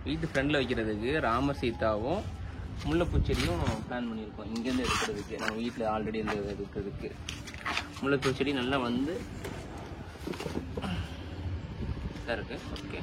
வீட்டு ஃப்ரெண்ட்ல வைக்கிறதுக்கு ராமர் சீதாவும் முல்லைப்பூ செடியும் பிளான் பண்ணியிருக்கோம். இங்கேருந்து எடுக்கிறதுக்கு நம்ம வீட்டில் ஆல்ரெடி இந்த இருக்கிறதுக்கு முல்லைப்பூ செடி நல்லா வந்து இருக்கு. ஓகே,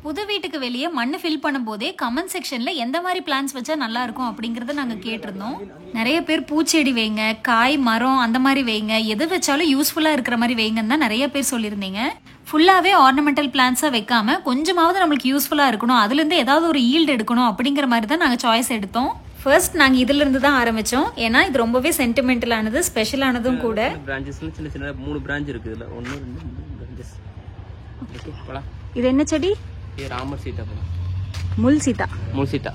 புது வீட்டுக்கு வெளியே மண்ணு ஃபில் பண்ணும்போதே கமெண்ட் செக்ஷன்ல எந்த மாதிரி பிளான்ஸ் வச்சா நல்லா இருக்கும் அப்படிங்கறத நாங்க கேட்டிருந்தோம். நிறைய பேர் பூச்செடி வைங்க, காய் மரம் அந்த மாதிரி வைங்க, எது வச்சாலும் யூஸ்ஃபுல்லா இருக்கிற மாதிரி வைங்கன்னு தான் நிறைய பேர் சொல்லியிருந்தீங்க. ஃபுல்லாவே ஆர்னமெண்டல் பிளான்ஸா வைக்காம கொஞ்சமாவது நம்மளுக்கு யூஸ்ஃபுல்லா இருக்கணும், அதுல இருந்து ஏதாவது ஒரு ஈல்டு எடுக்கணும் அப்படிங்கிற மாதிரி தான் நாங்க சாய்ஸ் எடுத்தோம். ஃபர்ஸ்ட் நாங்க இதுல இருந்து தான் ஆரம்பிச்சோம். ஏன்னா இது ரொம்பவே சென்டிமெண்டலானது, ஸ்பெஷலானதும் கூட. பிரான்ச்சஸ்ல சின்ன சின்ன 3 பிரான்ச் இருக்கு. இதுல 1 2 3 பிரான்ச்சஸ். ஓகே, போலாம். இது என்ன செடி? இது ராமர் சீதா. முள் சீதா. முள் சீதா.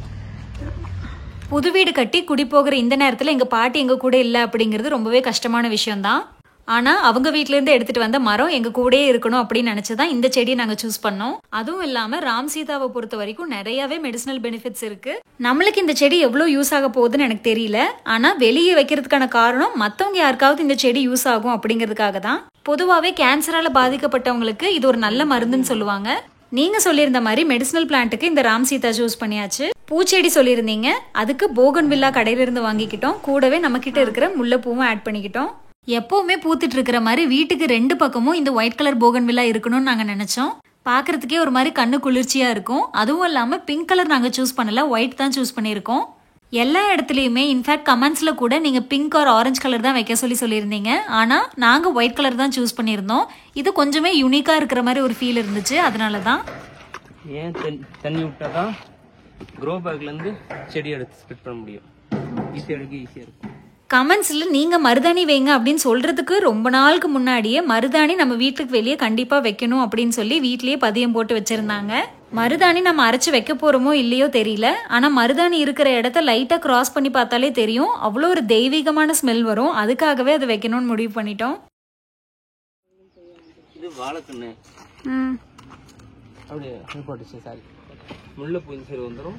புது வீடு கட்டி குடி போகிற இந்த நேரத்துல எங்க பாட்டி எங்க கூட இல்ல அப்படிங்கிறது ரொம்பவே கஷ்டமான விஷயம் தான். ஆனா அவங்க வீட்ல இருந்து எடுத்துட்டு வந்த மரம் எங்க கூடயே இருக்கணும் அப்படின்னு நினைச்சுதான் இந்த செடியை நாங்க சூஸ் பண்ணோம். அதுவும் இல்லாம ராம் சீதாவை பொறுத்த வரைக்கும் நிறையவே மெடிசினல் பெனிஃபிட்ஸ் இருக்கு. நம்மளுக்கு இந்த செடி எவ்வளவு யூஸ் ஆக போகுதுன்னு எனக்கு தெரியல. ஆனா வெளியே வைக்கிறதுக்கான காரணம் மத்தவங்க யாருக்காவது இந்த செடி யூஸ் ஆகும் அப்படிங்கிறதுக்காக தான். பொதுவாவே கேன்சரால பாதிக்கப்பட்டவங்களுக்கு இது ஒரு நல்ல மருந்துன்னு சொல்லுவாங்க. நீங்க சொல்லியிருந்த மாதிரி மெடிசினல் பிளான்ட்டுக்கு இந்த ராம் சீதா சூஸ் பண்ணியாச்சு. பூச்செடி சொல்லியிருந்தீங்க, அதுக்கு போகன் வில்லா கடையில இருந்து வாங்கிக்கிட்டோம். கூடவே நம்ம கிட்ட இருக்கிற முல்லைப்பூவும் ஆட் பண்ணிக்கிட்டோம். எப்பவுமே பூத்துட்டு இருக்கிற மாதிரி வீட்டுக்கு 2 பக்கமும் இந்த ஒயிட் கலர் போகன் வில்லா இருக்கணும்னு நாங்க நினைச்சோம். பாக்குறதுக்கே ஒரு மாதிரி கண்ணு குளிர்ச்சியா இருக்கும். அதுவும் இல்லாம பிங்க் கலர் நாங்க சூஸ் பண்ணல, ஒயிட் தான் சூஸ் பண்ணிருக்கோம். எல்லா இடத்துலயுமே இன்ஃபேக்ட் கமெண்ட்ஸ்ல கூட நீங்க பிங்க் ஆர் ஆரஞ்சு கலர் தான் வைக்க சொல்லியிருந்தீங்க. ஆனா நாங்க ஒயிட் கலர் தான் சூஸ் பண்ணியிருந்தோம். இது கொஞ்சமே யூனிக்கா இருக்கிற மாதிரி ஒரு ஃபீல் இருந்துச்சு. அதனாலதான் ஏன் தண்ணி விட்டாதான் க்ரோ பேக்ல இருந்து செடி எடுத்து ஸ்ப்ரெட் பண்ண முடியும். ஈஸியா இருக்கும். கமெண்ட்ஸ்ல நீங்க மருதாணி வைங்க அப்படின்னு சொல்றதுக்கு ரொம்ப நாளுக்கு முன்னாடியே மருதாணி நம்ம வீட்டுக்கு வெளியே கண்டிப்பா வைக்கணும் அப்படின்னு சொல்லி வீட்லயே பதியம் போட்டு வச்சிருந்தாங்க. மருதாணி நம்ம அரைச்சு வைக்க போறோமோ இல்லையோ தெரியல. ஆனா மருதாணி இருக்கிற இடத்த லைட்டா கிராஸ் பண்ணி பார்த்தாலே தெரியும், அவ்வளோ ஒரு தெய்வீகமான ஸ்மெல் வரும். அதுக்காகவே அதை வைக்கணும்னு முடிவு பண்ணிட்டோம். இது வாழைக்கண்ணு அப்படியே போட்டுச்சு. சாரி, முல்லைப்பூ இந்த சைடு வந்துடும்,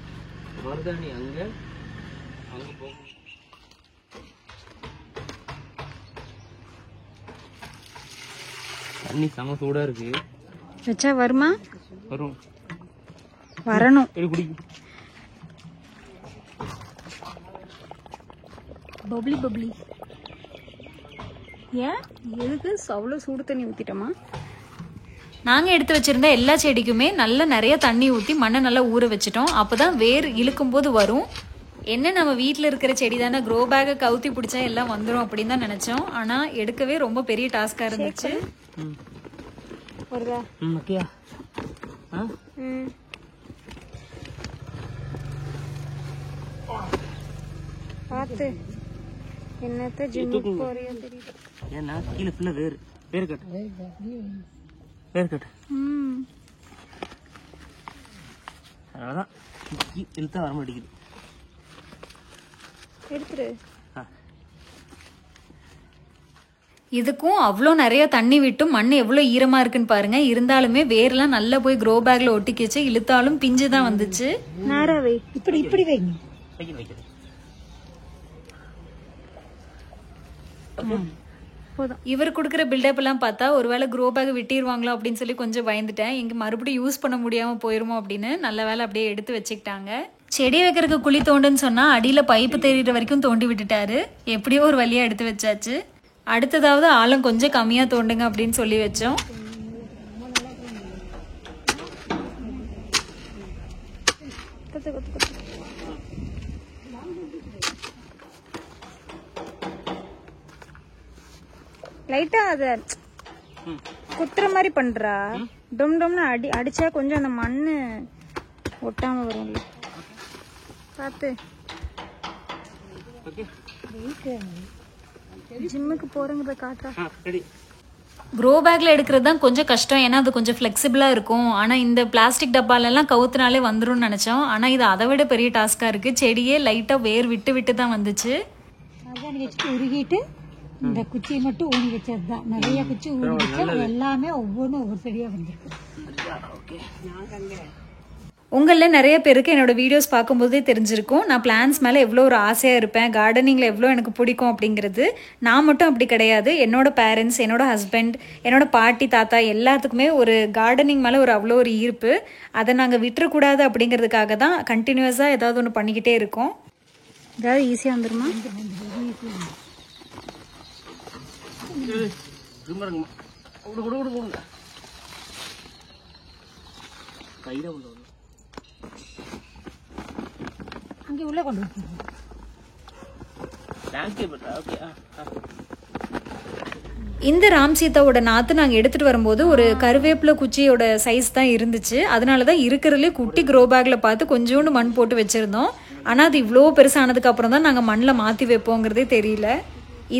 மருதாணி அங்க போகும். தண்ணி செம சூடா இருக்கு. வச்சா வருமா? வரும், வரணும். Bubbly bubbly. ஏன் எதுக்கு அவ்வளோ சூடு தண்ணி ஊத்திட்டோமா? நாங்க எடுத்து வச்சிருந்த எல்லா செடிக்குமே நிறைய தண்ணி ஊத்தி மண்ணை நல்லா ஊற வச்சிட்டோம். அப்பதான் வேர் இழுக்கும் போது வரும். என்ன நம்ம வீட்டுல இருக்கிற செடி தானே, க்ரோ பேக்கை கவுத்தி பிடிச்சா எல்லாம் வந்துடும் அப்படின்னு தான் நினைச்சோம். ஆனா எடுக்கவே ரொம்ப பெரிய டாஸ்கா இருந்துச்சு. பார்த்து என்னத்த ஜிம்முக்கு போறியோ தெரியல. ஏன்னா கீழே ஃபுல்லா வேர் கட்டு. அதனாலதான் இழுத்தா வர மாட்டேங்குது. எடுத்துரு. இதுக்கும் அவ்வளோ நிறைய தண்ணி விட்டும் மண் எவ்வளோ ஈரமா இருக்குன்னு பாருங்க. இருந்தாலுமே வேர்லாம் நல்லா போய் க்ரோ பேக்ல ஒட்டிக்கிச்சு. இழுத்தாலும் பிஞ்சு தான் வந்துச்சு. நேராவே இப்படி வைங்க. இவர் கொடுக்குற பில்டப் எல்லாம் பார்த்தா ஒருவேளை க்ரோ பேக் விட்டிருவாங்களோ அப்படின்னு சொல்லி கொஞ்சம் பயந்துட்டேன். இங்க மறுபடியும் யூஸ் பண்ண முடியாம போயிருமோ அப்படின்னு. நல்ல வேலை அப்படியே எடுத்து வச்சுக்கிட்டாங்க. செடி வைக்கிறதுக்கு குழி தோண்டுன்னு சொன்னா அடியில பைப்பு தெரியுற வரைக்கும் தோண்டி விட்டுட்டாரு. எப்படியோ ஒரு வழியா எடுத்து வச்சாச்சு. அடுத்ததாவது ஆழம் கொஞ்சம் கம்மியா தோண்டுங்க அப்படின்னு சொல்லி வச்சோம். லைட்டா அத குத்துற மாதிரி பண்றா. டும் டம்னு அடிச்சா கொஞ்சம் அந்த மண்ணு ஒட்டாம வரும்ல. பார்த்து ஜிம்முக்கு போறேங்கிறத காட்டுறா. க்ரோ பேக்ல எடுக்கிறது தான் கொஞ்சம் கஷ்டம். ஏன்னா அது கொஞ்சம் ஃபிளெக்சிபிளா இருக்கும். ஆனா இந்த பிளாஸ்டிக் டப்பால எல்லாம் கவுத்துனாலே வந்துரும்னு நினைச்சோம். ஆனா இது அதை விட பெரிய டாஸ்கா இருக்கு. செடியே லைட்டா வேர் விட்டு தான் வந்துச்சு. உருகிட்டு இந்த குச்சியை மட்டும் ஊனி வச்சதுதான். நிறைய குச்சி ஊனி வச்சா எல்லாமே ஒவ்வொன்றும் ஒவ்வொரு செடியா வந்துருக்கு. உங்களில் நிறைய பேருக்கு என்னோட வீடியோஸ் பார்க்கும்போதே தெரிஞ்சிருக்கும் நான் பிளான்ஸ் மேலே எவ்வளோ ஒரு ஆசையாக இருப்பேன், கார்டனிங்கில் எவ்வளோ எனக்கு பிடிக்கும் அப்படிங்கிறது. நான் மட்டும் அப்படி கிடையாது, என்னோட பேரண்ட்ஸ், என்னோட ஹஸ்பண்ட், என்னோட பாட்டி தாத்தா எல்லாத்துக்குமே ஒரு கார்டனிங் மேலே ஒரு அவ்வளோ ஒரு ஈர்ப்பு. அதை நாங்கள் விட்டுறக்கூடாது அப்படிங்கிறதுக்காக தான் கண்டினியூஸாக ஏதாவது ஒன்று பண்ணிக்கிட்டே இருக்கோம். ஏதாவது ஈஸியாக வந்துருமா? அங்கே உள்ள கொண்டு இந்த ராம் சீதாவோட நாற்று நாங்கள் எடுத்துகிட்டு வரும்போது ஒரு கருவேப்பிலை குச்சியோட சைஸ் தான் இருந்துச்சு. அதனால தான் இருக்கிறதுலே குட்டி க்ரோ பேக்கில் பார்த்து கொஞ்சோண்டு மண் போட்டு வச்சுருந்தோம். ஆனால் அது இவ்வளோ பெருசானதுக்கு அப்புறம் தான் நாங்கள் மண்ணில் மாற்றி வைப்போங்கிறதே தெரியல.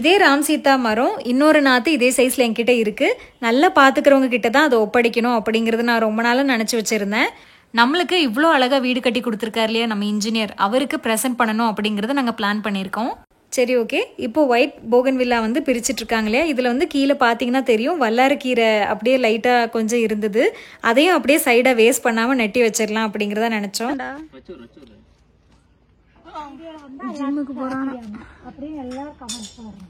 இதே ராம் சீதா மரம் இன்னொரு நாற்று இதே சைஸில் என்கிட்ட இருக்குது. நல்லா பார்த்துக்கிறவங்க கிட்ட தான் அதை ஒப்படைக்கணும் அப்படிங்கிறது நான் ரொம்ப நாளாக நினச்சி வச்சுருந்தேன். நம்மளுக்கு இவ்வளோ அழகாக வீடு கட்டி கொடுத்துருக்காரு இல்லையா நம்ம இன்ஜினியர், அவருக்கு ப்ரெசென்ட் பண்ணணும் அப்படிங்கிறத நாங்கள் பிளான் பண்ணியிருக்கோம். சரி, ஓகே. இப்போ ஒயிட் போகன்வில்லா வந்து பிரிச்சுட்டு இருக்காங்க இல்லையா, இதில் வந்து கீழே பார்த்தீங்கன்னா தெரியும் வல்லாரக்கீரை அப்படியே லைட்டாக கொஞ்சம் இருந்தது. அதையும் அப்படியே சைடாக வேஸ்ட் பண்ணாமல் நெட்டி வச்சிடலாம் அப்படிங்கிறத நினச்சோம். ஜிம்முக்கு போறாங்க அப்படின்னு எல்லாரும் கமெண்ட் பண்ணுவாங்க.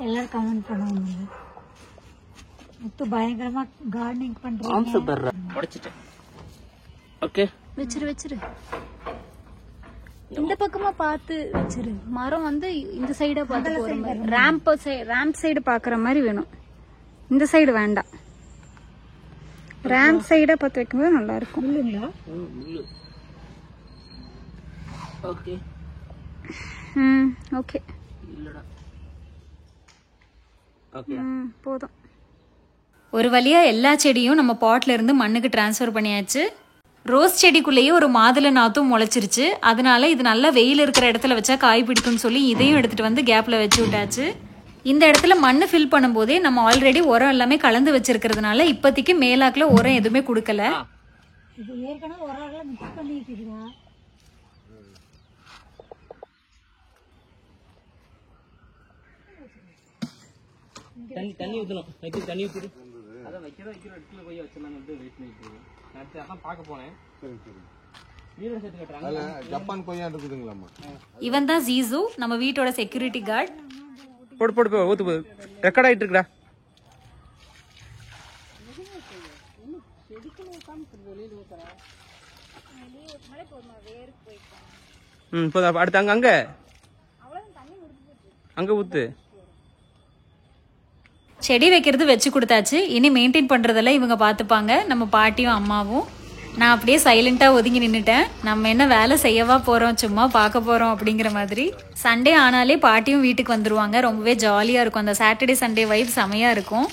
எல்லாரும் கமெண்ட் பண்ணுவாங்க. முத்து பயங்கரமா கார்டனிங் பண்றாங்க. ஓகே, வச்சிரு இந்த பக்கமா பார்த்து வச்சிரு. மரம் வந்து இந்த சைடா பார்த்து ரேம்ப் சைடு பாக்குற மாதிரி வேணும். இந்த சைடு வேண்டாம், ரேம்ப் சைடா பார்த்து வைக்கும்போது நல்லா இருக்கும். இல்லைங்களா? ஓகே. ஓகே. இல்லடா. ஓகே. போதும். ஒரு வழியா எல்லா செடியும் நம்ம பாட்ல இருந்து மண்ணுக்கு டிரான்ஸ்ஃபர் பண்ணியாச்சு. ரோஸ் செடிக்குள்ளேயே ஒரு மாதுளை நாத்தும் முளைச்சிருச்சு. அதனால இது நல்லா வெயில் இருக்கிற இடத்துல வச்சா காய் பிடிக்கும்னு சொல்லி இதையும் எடுத்துட்டு வந்து கேப்ல வச்சு விட்டாச்சு. இந்த இடத்துல மண்ணு ஃபில் பண்ணும்போதே நம்ம ஆல்ரெடி உரம் எல்லாமே கலந்து வச்சிருக்கிறதுனால இப்போதைக்கு மேலாக்குல உரம் எதுவுமே கொடுக்கல. இது ஏற்கனவே உரம் மிக்ஸ் பண்ணிட்டுருக்கா. தண்ணி ஊற்றணும். தண்ணி ஊற்றிட்டு அதான் வைக்கிற இடத்துல போய் வச்சிடலாம் வெயிட் பண்ணிட்டு அடுத்து அதான் பார்க்க போனேன். ஜப்பான் கொய்யா இருக்குதுங்களாமா. இவன் தான் ஜீசு, நம்ம வீட்டோட செக்யூரிட்டி கார்டு. போடு ஊத்து போது ரெக்கார்ட் ஆயிட்டு இருக்குடா. போதும். அடுத்து அங்க ஊத்து. செடி வைக்கிறது வச்சு கொடுத்தாச்சு. இனி மெயின்டைன் பண்றதெல்லாம் இவங்க பார்த்துப்பாங்க, நம்ம பாட்டியும் அம்மாவும். நான் அப்படியே சைலண்டா ஒதுங்கி நின்றுட்டேன். நம்ம என்ன வேலை செய்யவா போறோம், சும்மா பார்க்க போறோம் அப்படிங்கிற மாதிரி. சண்டே ஆனாலே பாட்டியும் வீட்டுக்கு வந்துருவாங்க. ரொம்பவே ஜாலியா இருக்கும். அந்த சாட்டர்டே சண்டே வைப் செமையா இருக்கும்.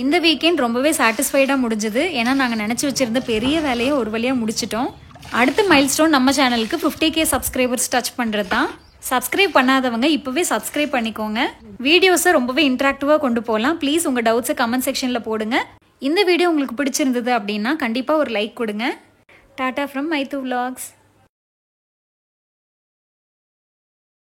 இந்த வீக்கெண்ட் ரொம்பவே சாட்டிஸ்ஃபைடா முடிஞ்சது. ஏன்னா நாங்க நினைச்சு வச்சிருந்த பெரிய வேலையை ஒரு வழியா முடிச்சிட்டோம். அடுத்த மைல்ஸ்டோன் நம்ம சேனலுக்கு 50K சப்ஸ்கிரைபர்ஸ் டச் பண்றது தான். சப்ஸ்கிரைப் பண்ணாதவங்க இப்போவே சப்ஸ்கிரைப் பண்ணிக்கோங்க. வீடியோஸை ரொம்பவே இன்ட்ராக்டிவாக கொண்டு போகலாம். ப்ளீஸ் உங்கள் டவுட்ஸை கமெண்ட் செக்ஷனில் போடுங்க. இந்த வீடியோ உங்களுக்கு பிடிச்சிருந்தது அப்படின்னா கண்டிப்பாக ஒரு லைக் கொடுங்க. Tata from Maithu vlogs.